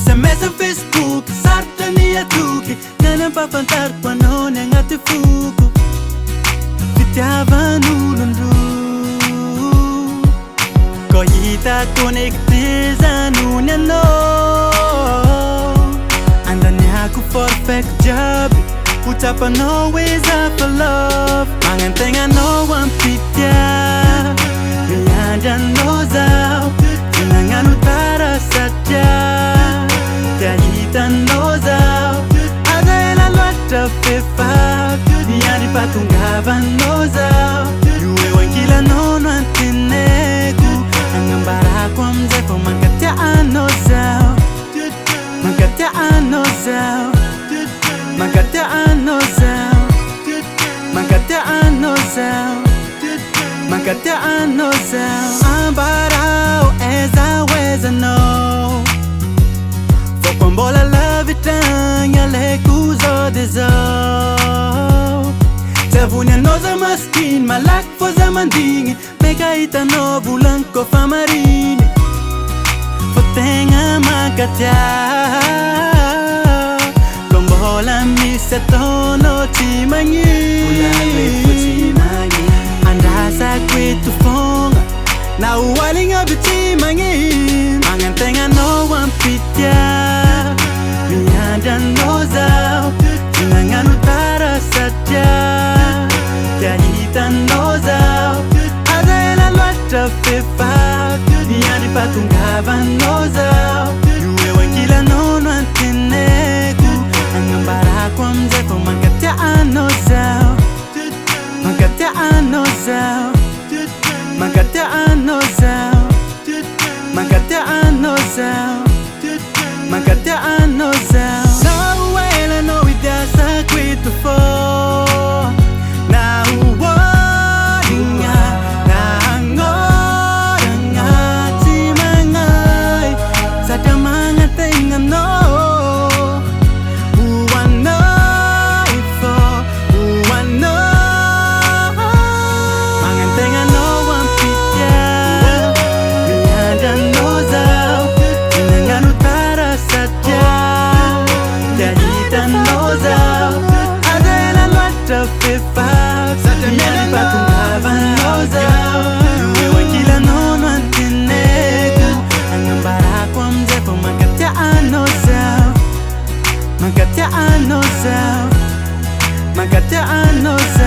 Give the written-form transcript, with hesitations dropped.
SMS am Facebook sartra ny atoky nanampafantariko anao ny agnaty foko fitiavan'olondro ko hita connecté zanony anao andaniako perfect job utapanao is up for love mangantegnanao ampitia miandranao zao nangan'o tara satria tiahitanao zao aza ela loatra fefaky niany patongavanao zao io eo ankilanao no anteneko agnambarako amizay fô mankatianao zao mankatianao zao mankatianao zao mankatianao zao mankatianao zao ambarao ezaweza no fô koa mbola lavitragny alaiko zao de zao tsy avony anao za maskiny malaky fô za mandigny meka hitanao volagny kofa mariny fô tegna mankatia koa mbola misy ataonao tsy magnino andasako eto fogna na hoaligny aby tsy magnino magnantegnanao ampitia miandranao zao nagnano tara satria tiahitanao zao aza ela loatra fefaky niany patongavanao zao io eo ankilanao no anteneko agnambarako amizay fô mankatianao zao mankatianao zao mankatianao zao mankatianao zao mankatianao zao nauelanao idiasako eto fô nauoligna nagnôragna tsy magnay satria magnategnanao hoanay fô hoanay magnantegnanao ampitia miandranao zao nagnano tara satria tiahitanao zao aza ela loatra fefaky miany patongavanao zao eo ankilanao no anteneko agnambarako amizay fô mankatianao zao mankatianao zao mankatianao zao